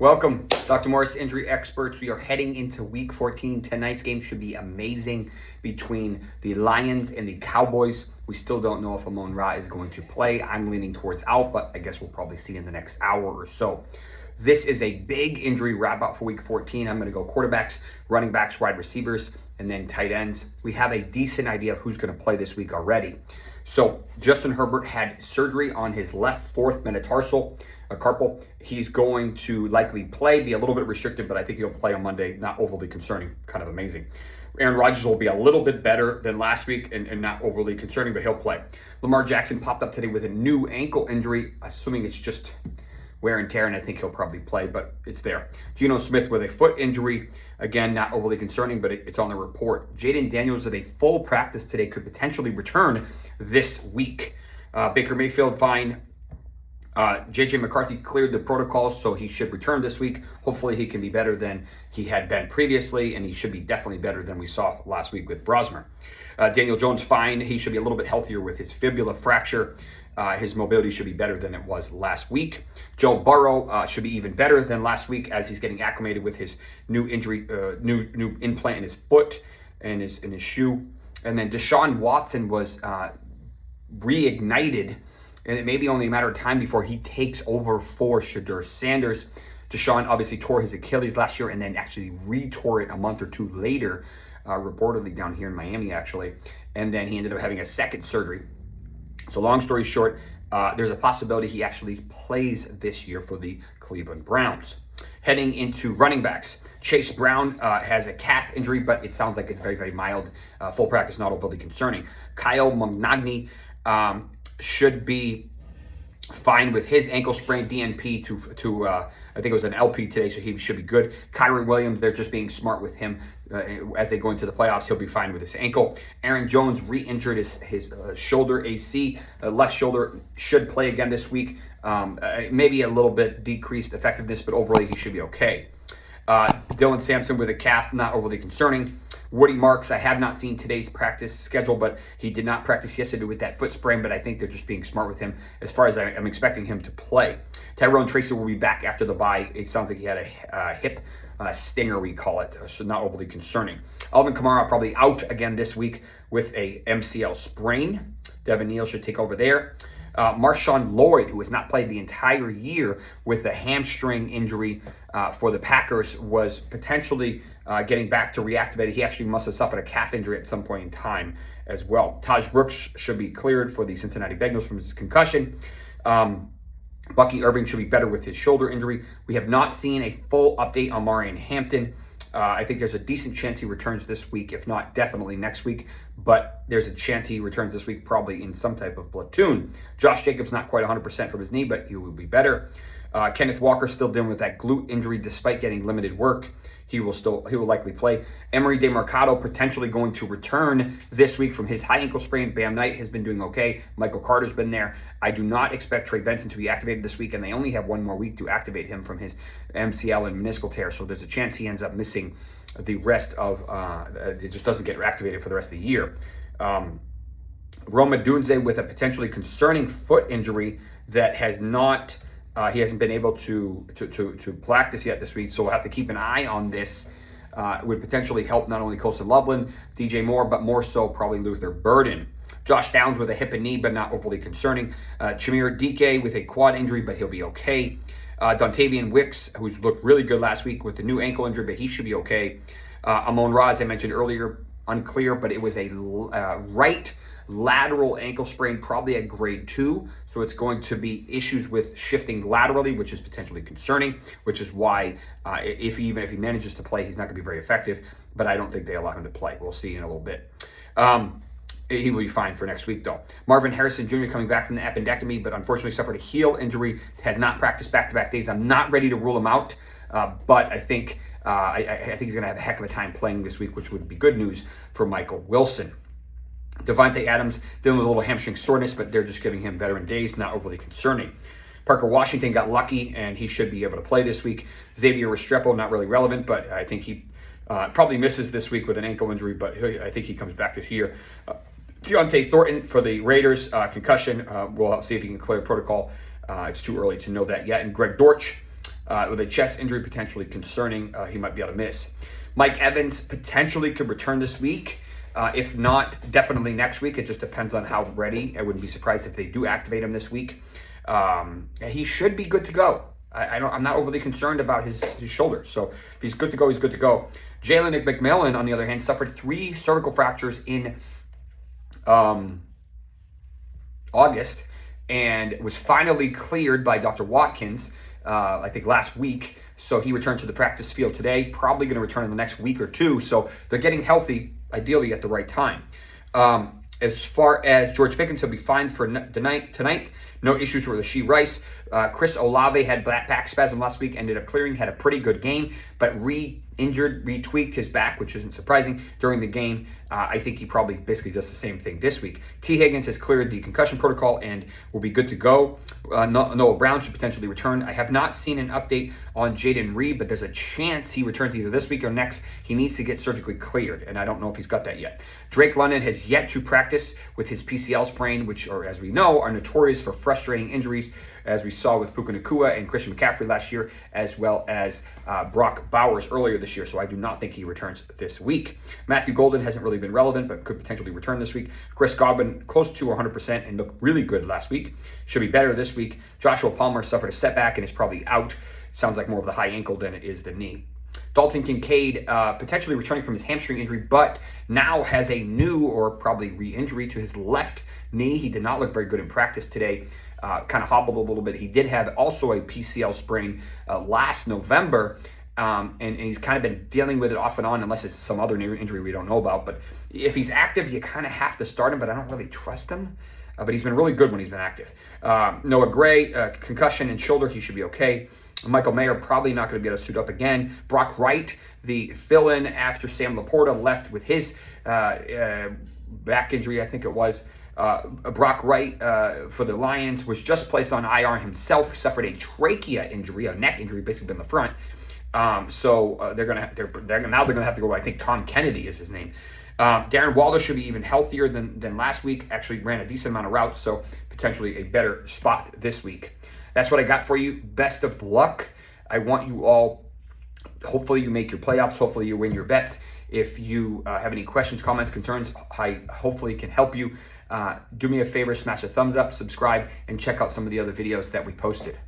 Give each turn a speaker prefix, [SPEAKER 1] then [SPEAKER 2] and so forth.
[SPEAKER 1] Welcome, Dr. Morse, Injury Experts. We are heading into Week 14. Tonight's game should be amazing between the Lions and the Cowboys. We still don't know if Amon-Ra is going to play. I'm leaning towards out, but I guess we'll probably see in the next hour or so. This is a big injury wrap-up for Week 14. I'm going to go quarterbacks, running backs, wide receivers, and then tight ends. We have a decent idea of who's going to play this week already. So Justin Herbert had surgery on his left fourth metatarsal carpal. He's going to likely play, be a little bit restricted, but I think he'll play on Monday. Not overly concerning, kind of amazing. Aaron Rodgers will be a little bit better than last week and not overly concerning, but he'll play. Lamar Jackson popped up today with a new ankle injury, assuming it's just wear and tear, and I think he'll probably play, but it's there. Geno Smith with a foot injury. Again, not overly concerning, but it's on the report. Jaden Daniels at a full practice today, could potentially return this week. Baker Mayfield, fine. J.J. McCarthy cleared the protocols, so he should return this week. Hopefully he can be better than he had been previously, and he should be definitely better than we saw last week with Brosmer. Daniel Jones, fine. He should be a little bit healthier with his fibula fracture. His mobility should be better than it was last week. Joe Burrow should be even better than last week as he's getting acclimated with his new injury, new implant in his foot and his shoe. And then Deshaun Watson was reignited, and it may be only a matter of time before he takes over for Shedeur Sanders. Deshaun obviously tore his Achilles last year and then actually re-tore it a month or two later, reportedly down here in Miami, actually. And then he ended up having a second surgery. So long story short, there's a possibility he actually plays this year for the Cleveland Browns. Heading into running backs, Chase Brown has a calf injury, but it sounds like it's very, very mild. Full practice, not overly concerning. Kyle Magnagny should be fine with his ankle sprain, DNP to I think it was an LP today, so he should be good. Kyron Williams, they're just being smart with him as they go into the playoffs. He'll be fine with his ankle. Aaron Jones re-injured his shoulder AC, left shoulder, should play again this week. Maybe a little bit decreased effectiveness, but overall he should be okay. Dylan Sampson with a calf, not overly concerning. Woody Marks, I have not seen today's practice schedule, but he did not practice yesterday with that foot sprain, but I think they're just being smart with him as far as I'm expecting him to play. Tyrone Tracy will be back after the bye. It sounds like he had a hip stinger, we call it, so not overly concerning. Alvin Kamara probably out again this week with a MCL sprain. Devin Neal should take over there. Marshawn Lloyd, who has not played the entire year with a hamstring injury for the Packers, was potentially getting back to reactivated. He actually must have suffered a calf injury at some point in time as well. Taj Brooks should be cleared for the Cincinnati Bengals from his concussion. Bucky Irving should be better with his shoulder injury. We have not seen a full update on Marion Hampton. I think there's a decent chance he returns this week, if not definitely next week. But there's a chance he returns this week, probably in some type of platoon. Josh Jacobs not quite 100% from his knee, but he will be better. Kenneth Walker still dealing with that glute injury despite getting limited work. He will likely play. Emery DeMarcado potentially going to return this week from his high ankle sprain. Bam Knight has been doing okay. Michael Carter's been there. I do not expect Trey Benson to be activated this week, and they only have one more week to activate him from his MCL and meniscal tear. So there's a chance he ends up missing the rest of, it just doesn't get activated for the rest of the year. Roma Dunze with a potentially concerning foot injury that has not, he hasn't been able to practice yet this week, so we'll have to keep an eye on this. It would potentially help not only Colson Loveland, DJ Moore, but more so probably Luther Burden. Josh Downs with a hip and knee, but not overly concerning. Chimere Dike with a quad injury, but he'll be okay. Dontavian Wicks, who's looked really good last week with the new ankle injury, but he should be okay. Amon-Ra, as I mentioned earlier, unclear, but it was a right lateral ankle sprain, probably a grade 2. So it's going to be issues with shifting laterally, which is potentially concerning, which is why even if he manages to play, he's not going to be very effective. But I don't think they allow him to play. We'll see in a little bit. He will be fine for next week, though. Marvin Harrison Jr. coming back from the appendectomy, but unfortunately suffered a heel injury, has not practiced back-to-back days. I'm not ready to rule him out, but I think he's going to have a heck of a time playing this week, which would be good news for Michael Wilson. Devontae Adams dealing with a little hamstring soreness, but they're just giving him veteran days, not overly concerning. Parker Washington got lucky, and he should be able to play this week. Xavier Restrepo, not really relevant, but I think he probably misses this week with an ankle injury, but I think he comes back this year. Deontay Thornton for the Raiders, concussion. We'll see if he can clear protocol. It's too early to know that yet. And Greg Dortch with a chest injury potentially concerning. He might be able to miss. Mike Evans potentially could return this week. If not, definitely next week. It just depends on how ready. I wouldn't be surprised if they do activate him this week. He should be good to go. I'm not overly concerned about his shoulder. So if he's good to go, he's good to go. Jalen McMillan, on the other hand, suffered 3 cervical fractures in August and was finally cleared by Dr. Watkins, I think last week. So he returned to the practice field today, probably going to return in the next week or 2. So they're getting healthy, ideally at the right time. As far as George Pickens, he'll be fine for tonight. No issues with Rashee Rice. Chris Olave had back spasm last week, ended up clearing, had a pretty good game, but retweaked his back, which isn't surprising, during the game. I think he probably basically does the same thing this week. T. Higgins has cleared the concussion protocol and will be good to go. Noah Brown should potentially return. I have not seen an update on Jaden Reed, but there's a chance he returns either this week or next. He needs to get surgically cleared, and I don't know if he's got that yet. Drake London has yet to practice with his PCL sprain, which, or as we know, are notorious for frustrating injuries, as we saw with Puka Nacua and Christian McCaffrey last year, as well as Brock Bowers earlier this year. So I do not think he returns this week. Matthew Golden hasn't really been relevant, but could potentially return this week. Chris Godwin, close to 100% and looked really good last week. Should be better this week. Joshua Palmer suffered a setback and is probably out. Sounds like more of the high ankle than it is the knee. Dalton Kincaid potentially returning from his hamstring injury, but now has a new or probably re-injury to his left knee. He did not look very good in practice today. Kind of hobbled a little bit. He did have also a PCL sprain last November, and he's kind of been dealing with it off and on, unless it's some other injury we don't know about. But if he's active, you kind of have to start him, but I don't really trust him. But he's been really good when he's been active. Noah Gray, concussion and shoulder, he should be okay. Michael Mayer probably not going to be able to suit up again. Brock Wright, the fill-in after Sam Laporta left with his back injury, I think it was. Brock Wright for the Lions was just placed on IR himself. Suffered a trachea injury, a neck injury, basically in the front. So they're gonna have to go. I think Tom Kennedy is his name. Darren Waller should be even healthier than last week. Actually ran a decent amount of routes, so potentially a better spot this week. That's what I got for you. Best of luck. I want you all, hopefully you make your playoffs. Hopefully you win your bets. If you have any questions, comments, concerns, I hopefully can help you. Do me a favor, smash a thumbs up, subscribe, and check out some of the other videos that we posted.